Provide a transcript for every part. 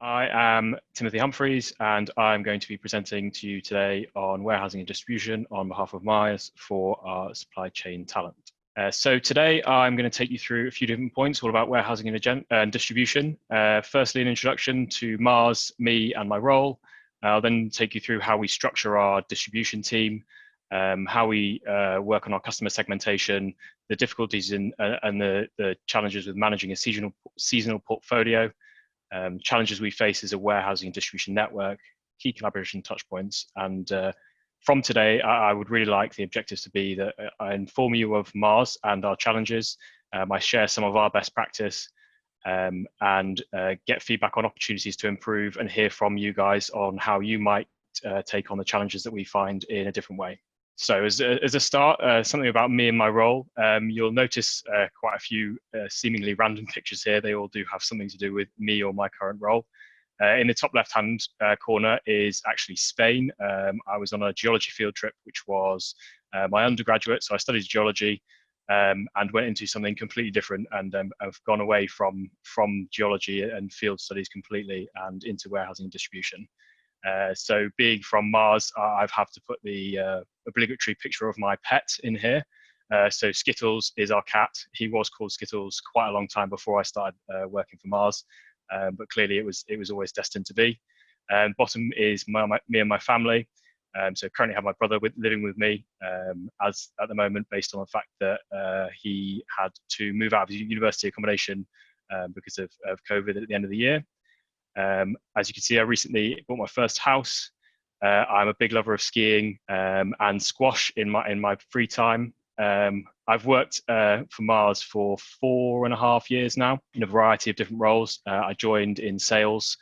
I am Timothy Humphreys, and I'm going to be presenting to you today on warehousing and distribution on behalf of Myers for our supply chain talent. So today I'm going to take you through a few different points all about warehousing and distribution. Firstly, an introduction to Mars, me and my role. I'll then take you through how we structure our distribution team, how we work on our customer segmentation, the difficulties and the challenges with managing a seasonal portfolio, challenges we face as a warehousing and distribution network, key collaboration touchpoints. And from today, I would really like the objectives to be that I inform you of Mars and our challenges. I share some of our best practice and get feedback on opportunities to improve and hear from you guys on how you might take on the challenges that we find in a different way. So as a start, something about me and my role, you'll notice quite a few seemingly random pictures here. They all do have something to do with me or my current role. In the top left-hand corner is actually Spain. I was on a geology field trip, which was my undergraduate. So I studied geology and went into something completely different, and I've gone away from geology and field studies completely and into warehousing and distribution. So being from Mars, I've had to put the obligatory picture of my pet in here. So Skittles is our cat. He was called Skittles quite a long time before I started working for Mars, but clearly it was always destined to be. Bottom is me and my family. So currently have my brother living with me as at the moment, based on the fact that he had to move out of his university accommodation because of COVID at the end of the year. As you can see, I recently bought my first house. I'm a big lover of skiing and squash in my free time. I've worked for Mars for 4.5 years now in a variety of different roles. I joined in sales.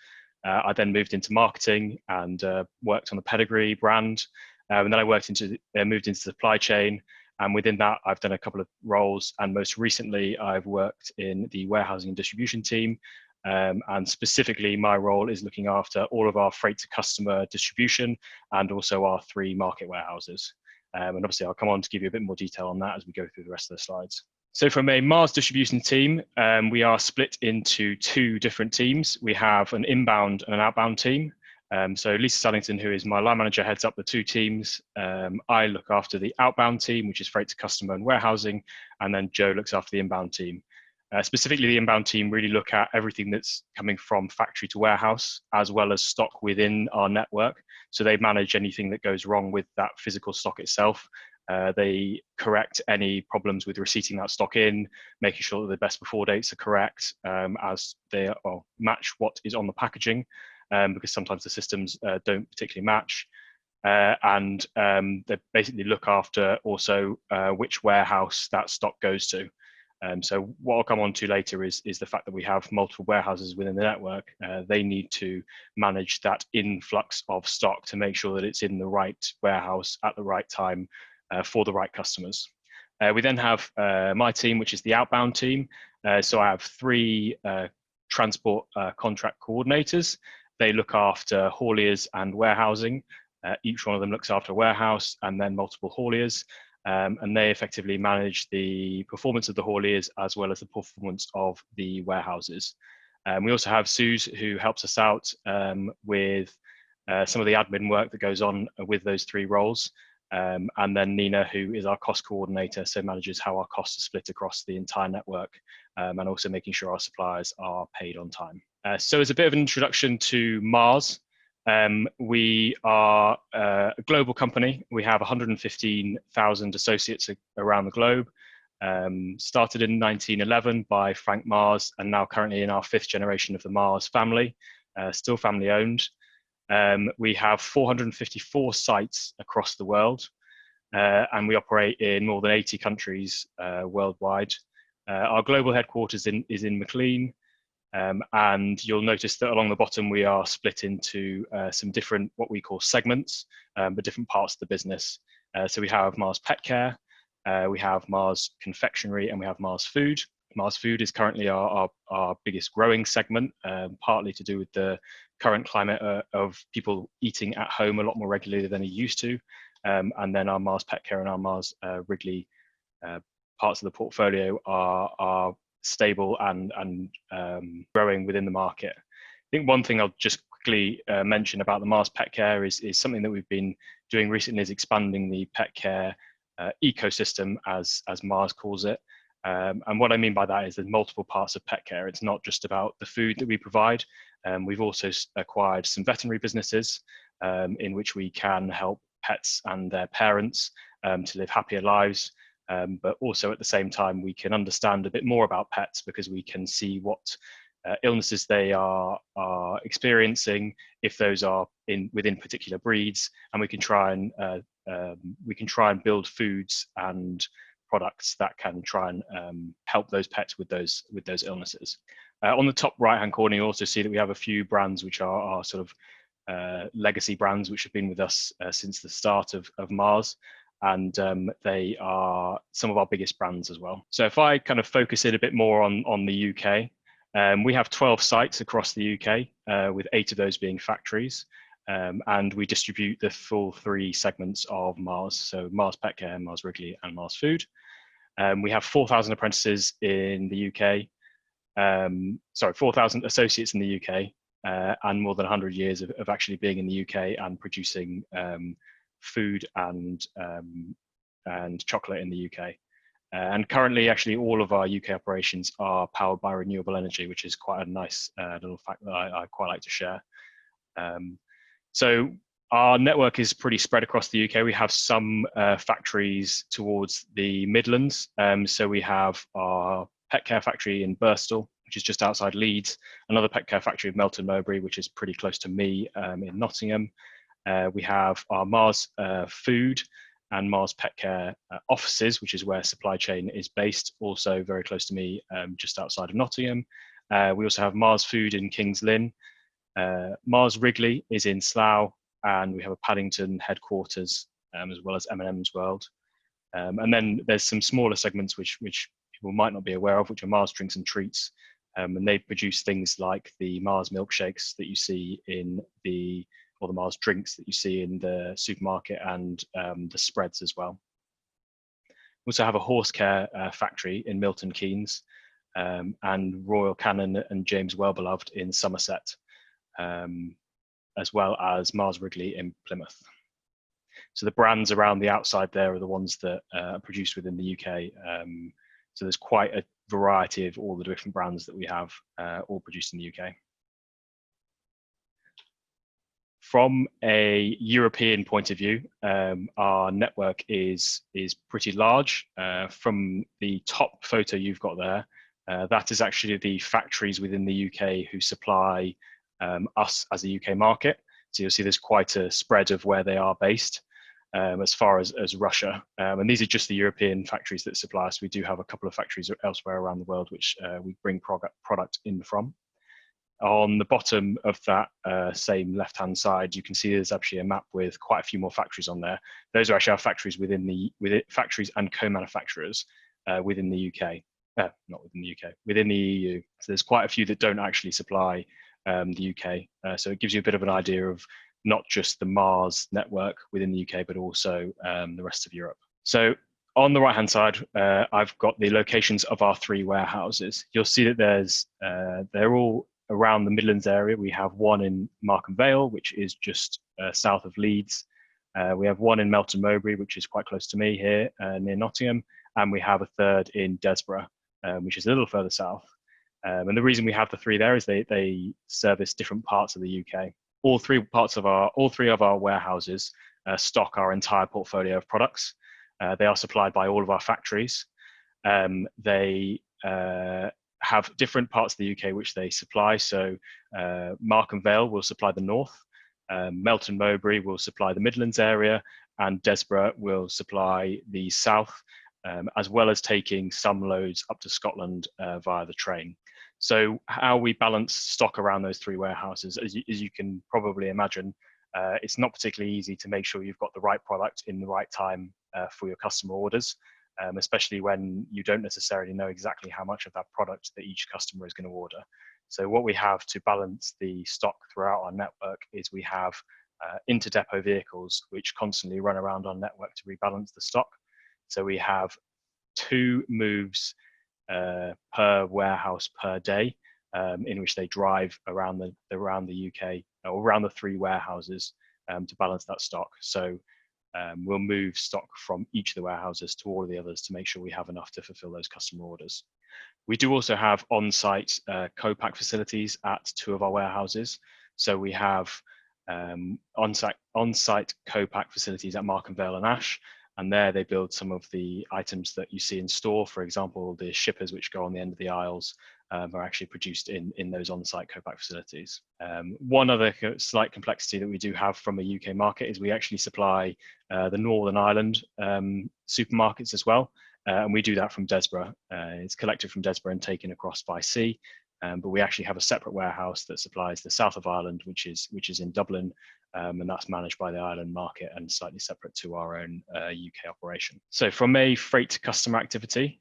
I then moved into marketing and worked on the Pedigree brand. And then I moved into supply chain. And within that, I've done a couple of roles. And most recently, I've worked in the warehousing and distribution team. And specifically, my role is looking after all of our freight to customer distribution and also our 3 market warehouses. And obviously, I'll come on to give you a bit more detail on that as we go through the rest of the slides. So from a Mars distribution team, we are split into 2 different teams. We have an inbound and an outbound team. So Lisa Saddington, who is my line manager, heads up the 2 teams. I look after the outbound team, which is freight to customer and warehousing. And then Joe looks after the inbound team. Specifically, the inbound team really look at everything that's coming from factory to warehouse, as well as stock within our network. So they manage anything that goes wrong with that physical stock itself. They correct any problems with receipting that stock in, making sure that the best before dates are correct as they match what is on the packaging, because sometimes the systems don't particularly match. And they basically look after also which warehouse that stock goes to. So what I'll come on to later is the fact that we have multiple warehouses within the network. They need to manage that influx of stock to make sure that it's in the right warehouse at the right time for the right customers. We then have my team, which is the outbound team. So I have 3 transport contract coordinators. They look after hauliers and warehousing. Each one of them looks after a warehouse and then multiple hauliers. And they effectively manage the performance of the hauliers as well as the performance of the warehouses. We also have Suze, who helps us out with some of the admin work that goes on with those 3 roles. And then Nina, who is our cost coordinator, so manages how our costs are split across the entire network, and also making sure our suppliers are paid on time. So as a bit of an introduction to Mars, we are a global company. We have 115,000 associates around the globe. Started in 1911 by Frank Mars, and now currently in our 5th generation of the Mars family, still family owned. We have 454 sites across the world, and we operate in more than 80 countries worldwide. Our global headquarters is in McLean. And you'll notice that along the bottom, we are split into some different, what we call segments, but different parts of the business. So we have Mars Pet Care, we have Mars Confectionary, and we have Mars Food. Mars Food is currently our biggest growing segment, partly to do with the current climate of people eating at home a lot more regularly than they used to. And then our Mars Pet Care and our Mars Wrigley parts of the portfolio are stable and growing within the market. think one thing I'll just quickly mention about the Mars Pet Care is something that we've been doing recently, is expanding the pet care ecosystem, as Mars calls it. And what I mean by that is there's multiple parts of pet care. It's not just about the food that we provide. We've also acquired some veterinary businesses in which we can help pets and their parents to live happier lives. But also at the same time, we can understand a bit more about pets because we can see what illnesses they are experiencing, if those are within particular breeds, and we can try and build foods and products that can try and help those pets with those illnesses. On the top right hand corner, you also see that we have a few brands which are our sort of legacy brands which have been with us since the start of Mars. And they are some of our biggest brands as well. So if I kind of focus it a bit more on the UK, we have 12 sites across the UK, with 8 of those being factories. And we distribute the full 3 segments of Mars, so Mars Pet Care, Mars Wrigley, and Mars Food. We have 4,000 apprentices in the UK, 4,000 associates in the UK, and more than 100 years of actually being in the UK and producing food and chocolate in the UK. And currently, actually, all of our UK operations are powered by renewable energy, which is quite a nice little fact that I quite like to share. So our network is pretty spread across the UK. We have some factories towards the Midlands. So we have our pet care factory in Birstall, which is just outside Leeds, another pet care factory in Melton Mowbray, which is pretty close to me, in Nottingham. We have our Mars Food and Mars Pet Care offices, which is where supply chain is based, also very close to me, just outside of Nottingham. We also have Mars Food in Kings Lynn. Mars Wrigley is in Slough, and we have a Paddington headquarters, as well as M&M's World. And then there's some smaller segments which people might not be aware of, which are Mars Drinks and Treats. And they produce things like the Mars milkshakes that you see or the Mars drinks that you see in the supermarket, and the spreads as well. We also have a horse care factory in Milton Keynes, and Royal Canin and James Wellbeloved in Somerset, as well as Mars Wrigley in Plymouth. So the brands around the outside there are the ones that are produced within the UK. So there's quite a variety of all the different brands that we have, all produced in the UK. From a European point of view, our network is pretty large. From the top photo you've got there, that is actually the factories within the UK who supply us as a UK market. So you'll see there's quite a spread of where they are based, as far as Russia. And these are just the European factories that supply us. We do have a couple of factories elsewhere around the world which we bring product in from. On the bottom of that same left-hand side, you can see there's actually a map with quite a few more factories on there. Those are actually our factories within factories and co-manufacturers within the UK. Not within the UK, within the EU. So there's quite a few that don't actually supply the UK. So it gives you a bit of an idea of not just the Mars network within the UK, but also the rest of Europe. So on the right-hand side, I've got the locations of our 3 warehouses. You'll see that they're all around the Midlands area. We have one in Markham Vale, which is just south of Leeds. We have one in Melton Mowbray, which is quite close to me here, near Nottingham. And we have a third in Desborough, which is a little further south. And the reason we have the 3 there is they service different parts of the UK. All three of our warehouses stock our entire portfolio of products. They are supplied by all of our factories. They have different parts of the UK which they supply. So Markham Vale will supply the north, Melton Mowbray will supply the Midlands area, and Desborough will supply the south, as well as taking some loads up to Scotland via the train. So how we balance stock around those 3 warehouses, as you can probably imagine, it's not particularly easy to make sure you've got the right product in the right time for your customer orders. Especially when you don't necessarily know exactly how much of that product that each customer is going to order. So what we have to balance the stock throughout our network is we have inter-depot vehicles which constantly run around our network to rebalance the stock. So we have 2 moves per warehouse per day. in which they drive around the UK or around the 3 warehouses to balance that stock. So we'll move stock from each of the warehouses to all of the others to make sure we have enough to fulfill those customer orders. We do also have on-site co-pack facilities at 2 of our warehouses. So we have on-site co-pack facilities at Markham Vale and Ash, and there they build some of the items that you see in store. For example, the shippers which go on the end of the aisles are actually produced in those on-site co-pack facilities. One other slight complexity that we do have from a UK market is we actually supply the Northern Ireland supermarkets as well. And we do that from Desborough. It's collected from Desborough and taken across by sea. But we actually have a separate warehouse that supplies the south of Ireland, which is in Dublin, and that's managed by the Ireland market and slightly separate to our own UK operation. So from a freight to customer activity,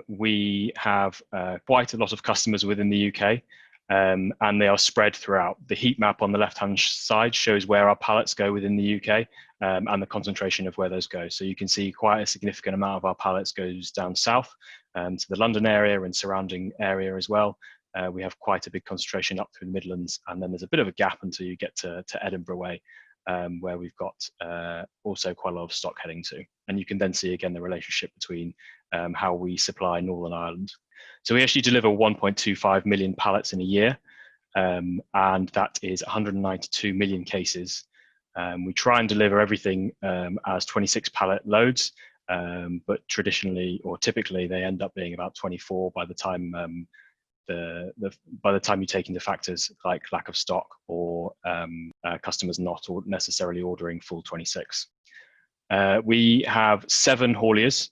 we have quite a lot of customers within the UK, and they are spread throughout. The heat map on the left-hand side shows where our pallets go within the UK and the concentration of where those go. So you can see quite a significant amount of our pallets goes down south to the London area and surrounding area as well. We have quite a big concentration up through the Midlands, and then there's a bit of a gap until you get to Edinburgh way, where we've got also quite a lot of stock heading to. And you can then see again the relationship between how we supply Northern Ireland. So we actually deliver 1.25 million pallets in a year, and that is 192 million cases. We try and deliver everything as 26 pallet loads, but traditionally or typically they end up being about 24 by the time by the time you take into factors like lack of stock or customers not necessarily ordering full 26. We have 7 hauliers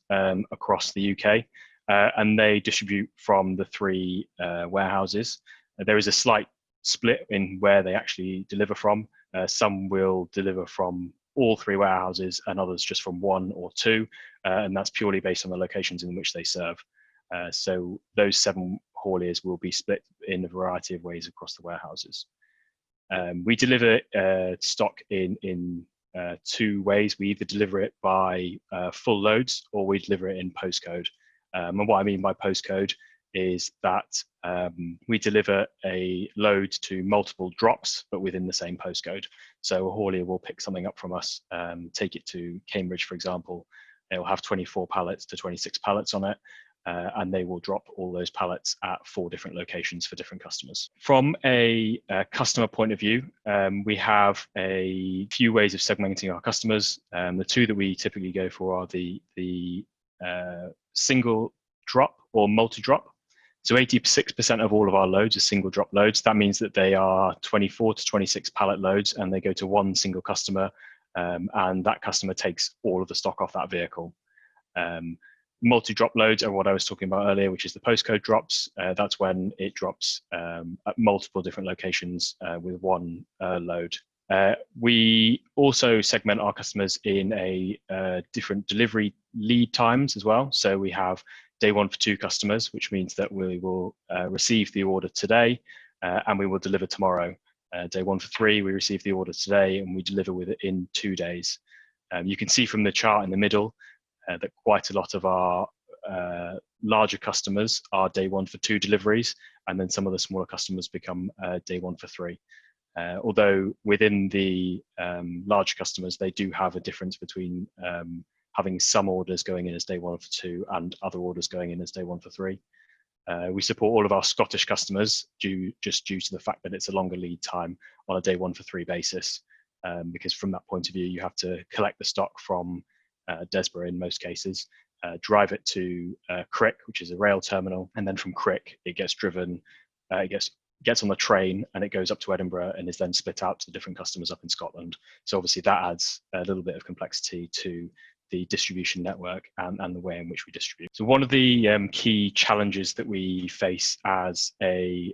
across the UK, and they distribute from the 3 warehouses. There is a slight split in where they actually deliver from. Some will deliver from all 3 warehouses and others just from 1 or 2, and that's purely based on the locations in which they serve. So those 7 hauliers will be split in a variety of ways across the warehouses. We deliver stock in 2 ways. We either deliver it by full loads or we deliver it in postcode. And what I mean by postcode is that we deliver a load to multiple drops, but within the same postcode. So a haulier will pick something up from us, take it to Cambridge, for example. It will have 24 pallets to 26 pallets on it. And they will drop all those pallets at 4 different locations for different customers. From a customer point of view, we have a few ways of segmenting our customers. The 2 that we typically go for are the single drop or multi-drop. So 86% of all of our loads are single drop loads. That means that they are 24 to 26 pallet loads and they go to 1 single customer, and that customer takes all of the stock off that vehicle. Multi-drop loads are what I was talking about earlier, which is the postcode drops. That's when it drops at multiple different locations with 1 load. We also segment our customers in a different delivery lead times as well. So we have day 1 for 2 customers, which means that we will receive the order today and we will deliver tomorrow. Day 1 for 3, we receive the order today and we deliver with it in 2 days. You can see from the chart in the middle that quite a lot of our larger customers are day 1 for 2 deliveries, and then some of the smaller customers become day 1 for 3. Although within the large customers, they do have a difference between having some orders going in as day 1 for 2 and other orders going in as day 1 for 3. We support all of our Scottish customers due to the fact that it's a longer lead time on a day 1 for 3 basis, because from that point of view, you have to collect the stock from Desborough in most cases, drive it to Crick, which is a rail terminal, and then from Crick it gets driven, gets on the train and it goes up to Edinburgh and is then split out to the different customers up in Scotland. So obviously that adds a little bit of complexity to the distribution network and the way in which we distribute. So one of the key challenges that we face as a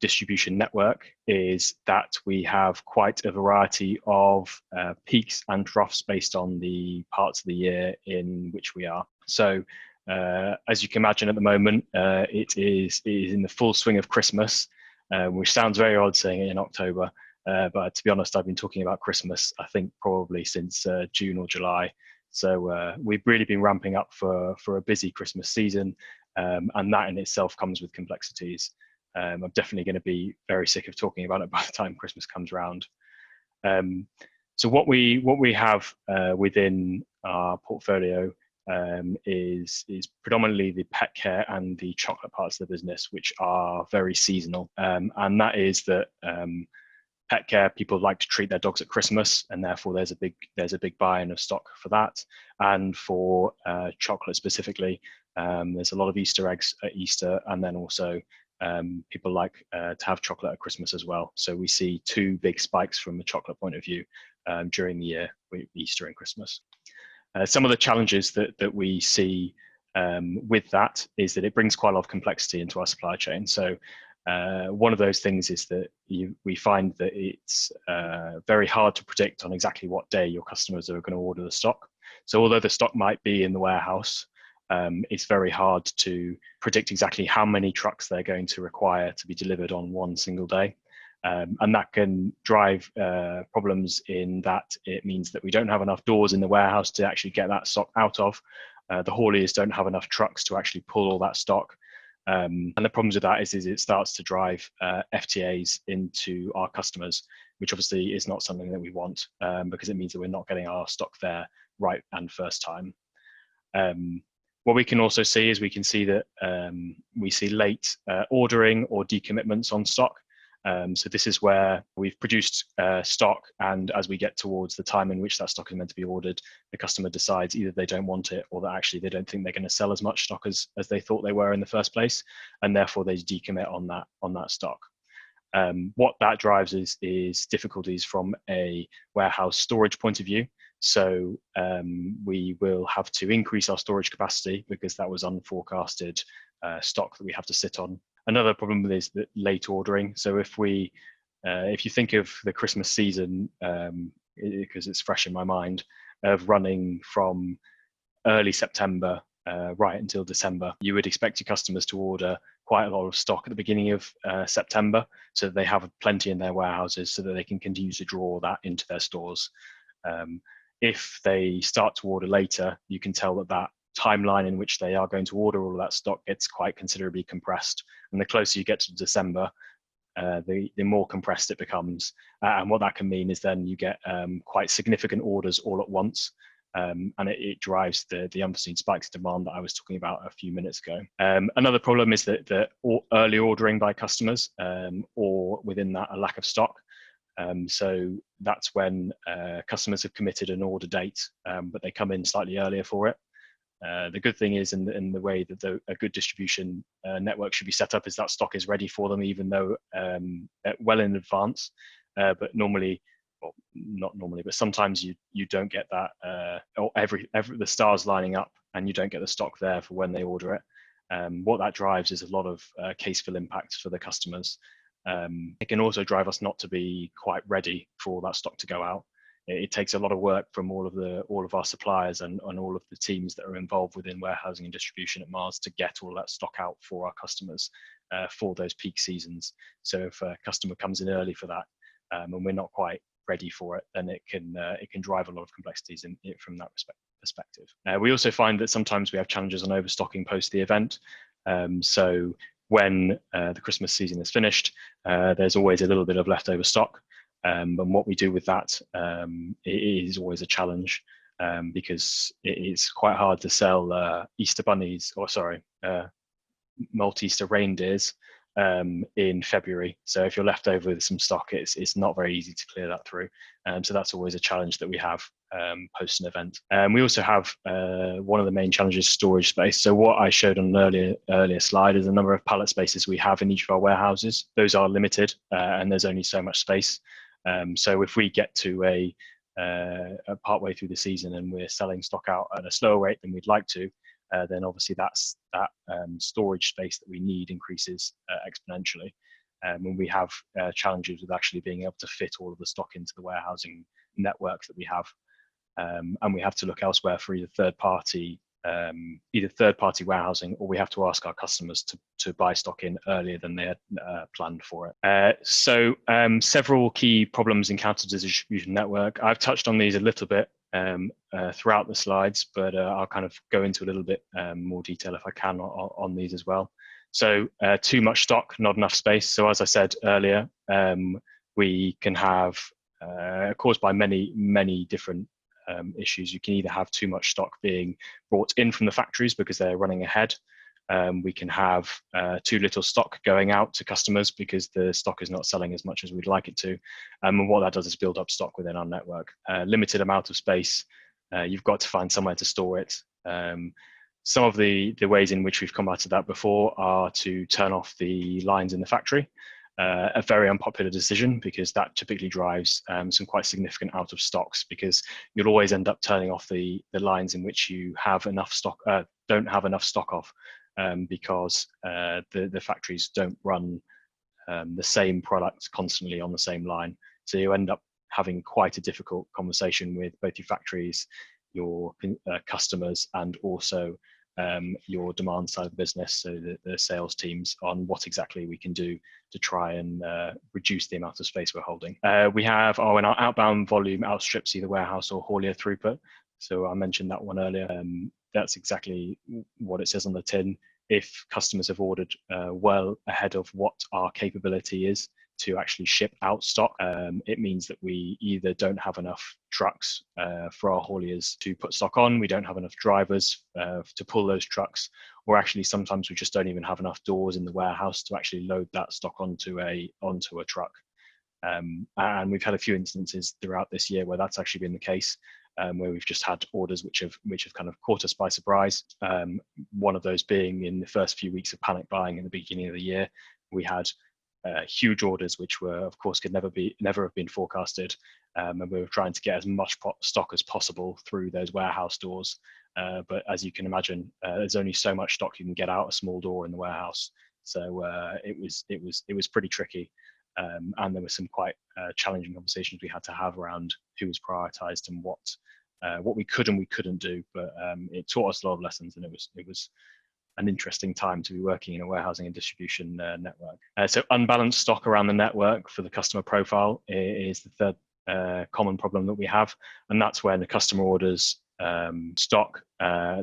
distribution network is that we have quite a variety of peaks and troughs based on the parts of the year in which we are. So as you can imagine at the moment, it is in the full swing of Christmas, which sounds very odd saying it in October, but to be honest, I've been talking about Christmas, I think probably since June or July. So we've really been ramping up for a busy Christmas season, and that in itself comes with complexities. I'm definitely going to be very sick of talking about it by the time Christmas comes around. So what we have within our portfolio is predominantly the pet care and the chocolate parts of the business, which are very seasonal, and that is that pet care, people like to treat their dogs at Christmas, and therefore there's a big buy-in of stock for that. And for chocolate specifically, there's a lot of Easter eggs at Easter, and then also people like to have chocolate at Christmas as well. So we see two big spikes from a chocolate point of view during the year, Easter and Christmas. Some of the challenges that we see with that is that it brings quite a lot of complexity into our supply chain. So one of those things is that we find that it's very hard to predict on exactly what day your customers are going to order the stock. So although the stock might be in the warehouse, it's very hard to predict exactly how many trucks they're going to require to be delivered on one single day. And that can drive problems in that it means that we don't have enough doors in the warehouse to actually get that stock out of. The hauliers don't have enough trucks to actually pull all that stock. And the problems with that is it starts to drive FTAs into our customers, which obviously is not something that we want because it means that we're not getting our stock there right and first time. What we can also see is we can see that we see late ordering or decommitments on stock. So this is where we've produced stock, and as we get towards the time in which that stock is meant to be ordered, the customer decides either they don't want it or that actually they don't think they're going to sell as much stock as they thought they were in the first place, and therefore they decommit on that stock. What that drives is difficulties from a warehouse storage point of view. So we will have to increase our storage capacity because that was unforecasted stock that we have to sit on. Another problem is that late ordering. So if you think of the Christmas season, because it's fresh in my mind, of running from early September right until December, you would expect your customers to order quite a lot of stock at the beginning of September, so that they have plenty in their warehouses so that they can continue to draw that into their stores. If they start to order later, you can tell that timeline in which they are going to order all of that stock gets quite considerably compressed. And the closer you get to December, the more compressed it becomes. And what that can mean is then you get quite significant orders all at once. And it drives the unforeseen spikes in demand that I was talking about a few minutes ago. Another problem is that early ordering by customers, or within that, a lack of stock. So that's when customers have committed an order date, but they come in slightly earlier for it. The good thing is, in the way that a good distribution network should be set up, is that stock is ready for them, even though well in advance. But normally, well, not normally, but sometimes you don't get that, or the stars lining up, and you don't get the stock there for when they order it. What that drives is a lot of case fill impacts for the customers. It can also drive us not to be quite ready for all that stock to go out. It takes a lot of work from all of our suppliers and all of the teams that are involved within warehousing and distribution at Mars to get all that stock out for our customers for those peak seasons. So if a customer comes in early for that and we're not quite ready for it, then it can drive a lot of complexities from that perspective. We also find that sometimes we have challenges on overstocking post the event. So when the Christmas season is finished, there's always a little bit of leftover stock. And what we do with that is always a challenge because it's quite hard to sell Easter bunnies, Maltese reindeers in February. So if you're left over with some stock, it's not very easy to clear that through. So that's always a challenge that we have post an event. We also have one of the main challenges, storage space. So what I showed on an earlier slide is the number of pallet spaces we have in each of our warehouses. Those are limited and there's only so much space. So if we get to a part way through the season and we're selling stock out at a slower rate than we'd like to, then obviously that storage space that we need increases exponentially. When we have challenges with actually being able to fit all of the stock into the warehousing network that we have, and we have to look elsewhere for either third party warehousing, or we have to ask our customers to buy stock in earlier than they had planned for it. So several key problems encountered as a distribution network. I've touched on these a little bit throughout the slides, but I'll kind of go into a little bit more detail if I can on these as well. So too much stock, not enough space. So as I said earlier, we can have caused by many different issues. You can either have too much stock being brought in from the factories because they're running ahead. We can have too little stock going out to customers because the stock is not selling as much as we'd like it to. And what that does is build up stock within our network. Limited amount of space, you've got to find somewhere to store it. Some of the ways in which we've combated that before are to turn off the lines in the factory. A very unpopular decision because that typically drives some quite significant out of stocks, because you'll always end up turning off the lines in which you have enough stock, don't have enough stock of, because the factories don't run the same product constantly on the same line. So you end up having quite a difficult conversation with both your factories, your customers, and also your demand side of the business, so the sales teams, on what exactly we can do to try and reduce the amount of space we're holding. We have, when our outbound volume outstrips either warehouse or haulier throughput. So I mentioned that one earlier. That's exactly what it says on the tin. If customers have ordered well ahead of what our capability is to actually ship out stock, it means that we either don't have enough trucks for our hauliers to put stock on, we don't have enough drivers to pull those trucks, or actually sometimes we just don't even have enough doors in the warehouse to actually load that stock onto a truck. And we've had a few instances throughout this year where that's actually been the case, where we've just had orders which have kind of caught us by surprise. One of those being in the first few weeks of panic buying in the beginning of the year, we had huge orders which were, of course, could never have been forecasted, and we were trying to get as much stock as possible through those warehouse doors. But as you can imagine, there's only so much stock you can get out a small door in the warehouse, so it was pretty tricky. And there were some quite challenging conversations we had to have around who was prioritised and what we could and we couldn't do. But it taught us a lot of lessons, and it was an interesting time to be working in a warehousing and distribution network. So unbalanced stock around the network for the customer profile is the third common problem that we have, and that's when the customer orders stock.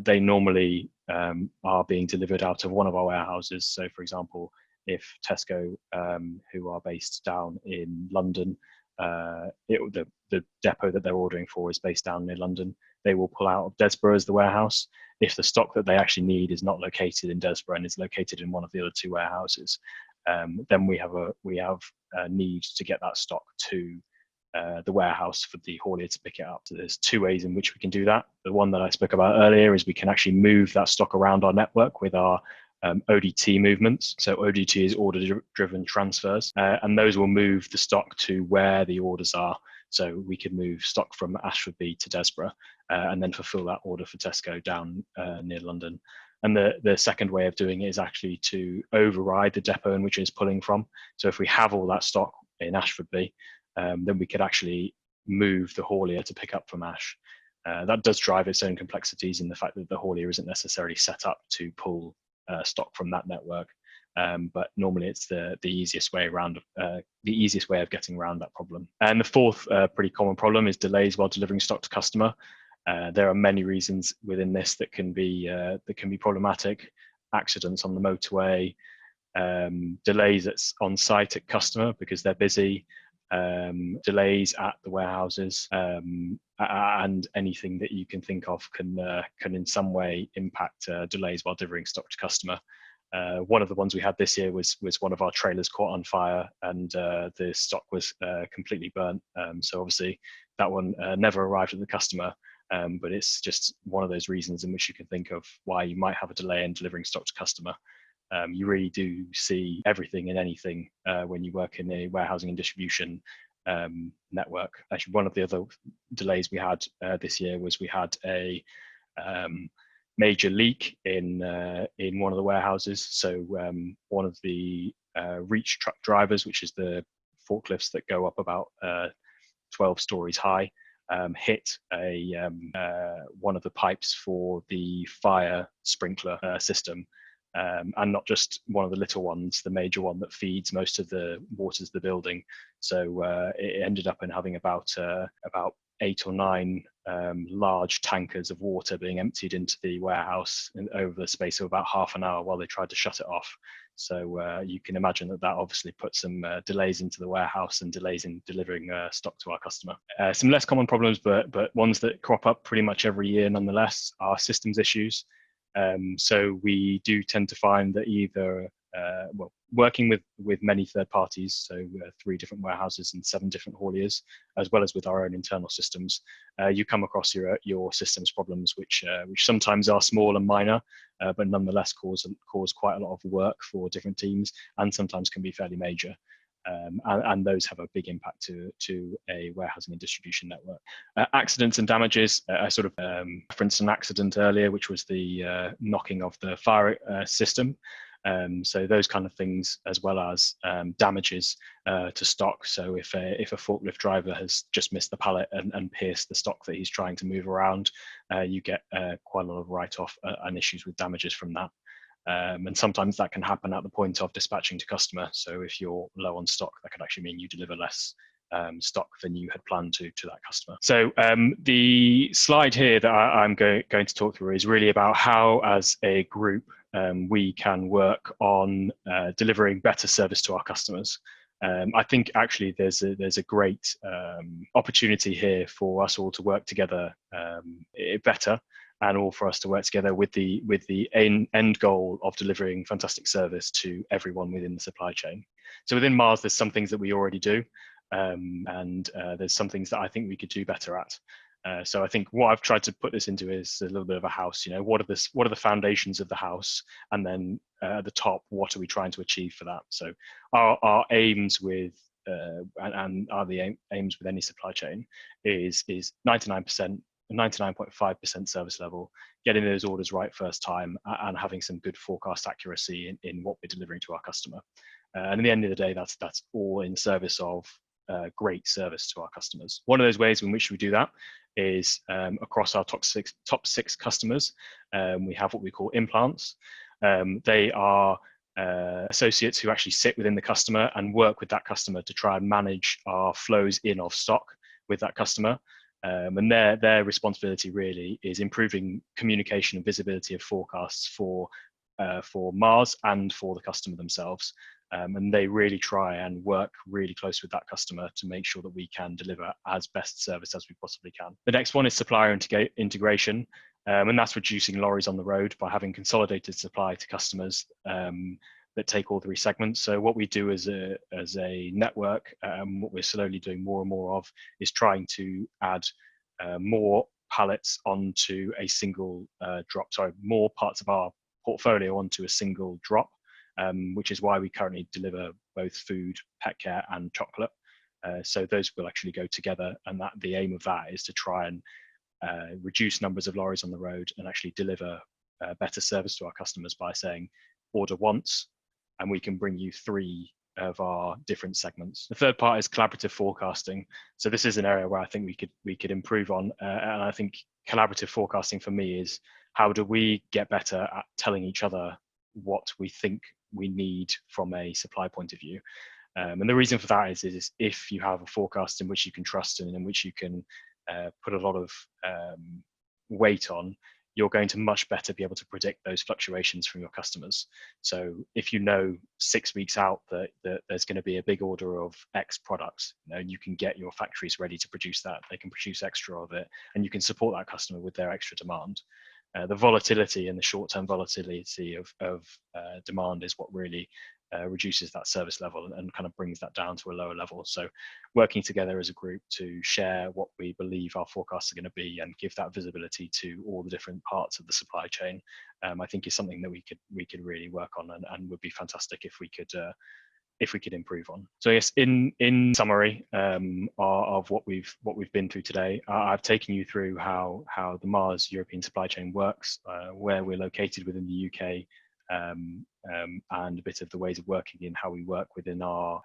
They normally are being delivered out of one of our warehouses. So, for example, if Tesco, who are based down in London, the depot that they're ordering for is based down near London, they will pull out of Desborough as the warehouse. If the stock that they actually need is not located in Desborough and is located in one of the other two warehouses, then we have a need to get that stock to the warehouse for the haulier to pick it up. So there's two ways in which we can do that. The one that I spoke about earlier is we can actually move that stock around our network with our ODT movements. So ODT is order-driven transfers, and those will move the stock to where the orders are. So we could move stock from Ashfordby to Desborough and then fulfill that order for Tesco down near London. And the second way of doing it is actually to override the depot in which it's pulling from. So if we have all that stock in Ashfordby, then we could actually move the haulier to pick up from Ash. That does drive its own complexities in the fact that the haulier isn't necessarily set up to pull stock from that network, but normally it's the easiest way around, the easiest way of getting around that problem. And the fourth pretty common problem is delays while delivering stock to customer. There are many reasons within this that can be problematic. Accidents on the motorway, delays on site at customer because they're busy, delays at the warehouses, and anything that you can think of can in some way impact delays while delivering stock to customer. One of the ones we had this year was one of our trailers caught on fire, and the stock was completely burnt. So obviously that one never arrived at the customer, but it's just one of those reasons in which you can think of why you might have a delay in delivering stock to customer. You really do see everything and anything when you work in a warehousing and distribution network. Actually, one of the other delays we had this year was we had a major leak in one of the warehouses. So one of the reach truck drivers, which is the forklifts that go up about 12 stories high, hit one of the pipes for the fire sprinkler system. And not just one of the little ones, the major one that feeds most of the water to the building. So it ended up in having about 8 or 9 large tankers of water being emptied into the warehouse over the space of about half an hour while they tried to shut it off. So you can imagine that obviously put some delays into the warehouse and delays in delivering stock to our customer. Some less common problems, but ones that crop up pretty much every year nonetheless, are systems issues. So we do tend to find that either working with many third parties, so 3 different warehouses and 7 different hauliers, as well as with our own internal systems, you come across your systems problems, which sometimes are small and minor, but nonetheless cause quite a lot of work for different teams, and sometimes can be fairly major. And those have a big impact to a warehousing and distribution network. Accidents and damages, I sort of referenced an accident earlier, which was the knocking of the fire system. So those kind of things, as well as damages to stock. So if a forklift driver has just missed the pallet and pierced the stock that he's trying to move around, you get quite a lot of write-off and issues with damages from that. And sometimes that can happen at the point of dispatching to customer. So if you're low on stock, that could actually mean you deliver less stock than you had planned to that customer. So the slide here that I'm going to talk through is really about how, as a group, we can work on delivering better service to our customers. I think actually there's a great opportunity here for us all to work together better, and all for us to work together with the end goal of delivering fantastic service to everyone within the supply chain. So within Mars, there's some things that we already do, and there's some things that I think we could do better at. So I think what I've tried to put this into is a little bit of a house. You know, what are the foundations of the house, and then at the top, what are we trying to achieve for that? So our aims with and are the aims with any supply chain is 99.5% service level, getting those orders right first time, and having some good forecast accuracy in what we're delivering to our customer. And at the end of the day, that's all in service of great service to our customers. One of those ways in which we do that is across our top six customers, we have what we call implants. They are associates who actually sit within the customer and work with that customer to try and manage our flows in of stock with that customer. And their responsibility really is improving communication and visibility of forecasts for Mars and for the customer themselves. And they really try and work really close with that customer to make sure that we can deliver as best service as we possibly can. The next one is supplier integration, and that's reducing lorries on the road by having consolidated supply to customers that take all 3 segments. So what we do as a network, what we're slowly doing more and more of, is trying to add more pallets onto a single drop. Sorry, more parts of our portfolio onto a single drop, which is why we currently deliver both food, pet care, and chocolate. So those will actually go together, and the aim of that is to try and reduce numbers of lorries on the road and actually deliver better service to our customers by saying, order once, and we can bring you 3 of our different segments. The third part is collaborative forecasting. So this is an area where I think we could improve on, and I think collaborative forecasting for me is, how do we get better at telling each other what we think we need from a supply point of view. And the reason for that is if you have a forecast in which you can trust and in which you can put a lot of weight on, you're going to much better be able to predict those fluctuations from your customers. So if you know 6 weeks out that there's going to be a big order of X products, you can get your factories ready to produce that. They can produce extra of it, and you can support that customer with their extra demand. The volatility and the short-term volatility of demand is what really reduces that service level and kind of brings that down to a lower level. So working together as a group to share what we believe our forecasts are going to be and give that visibility to all the different parts of the supply chain, I think is something that we could really work on and would be fantastic if we could improve on. So yes, in summary of what we've been through today, I've taken you through how the Mars European supply chain works, where we're located within the UK, and a bit of the ways of working and how we work within our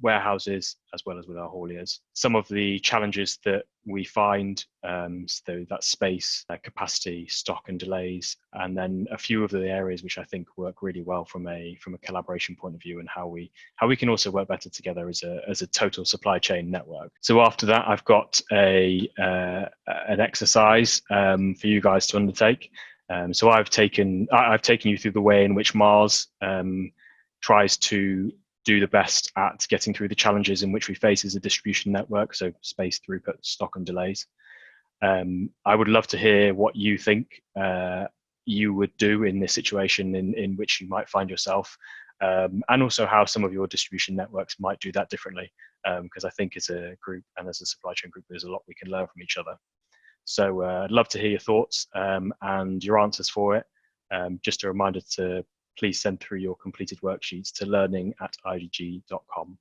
warehouses as well as with our hauliers. Some of the challenges that we find, so that's space, capacity, stock and delays, and then a few of the areas which I think work really well from a collaboration point of view, and how we can also work better together as a total supply chain network. So after that, I've got an exercise for you guys to undertake. So I've taken you through the way in which Mars tries to do the best at getting through the challenges in which we face as a distribution network, so space, throughput, stock and delays. I would love to hear what you think you would do in this situation in which you might find yourself, and also how some of your distribution networks might do that differently, because I think as a group and as a supply chain group, there's a lot we can learn from each other. So I'd love to hear your thoughts and your answers for it. Just a reminder to please send through your completed worksheets to learning@idg.com.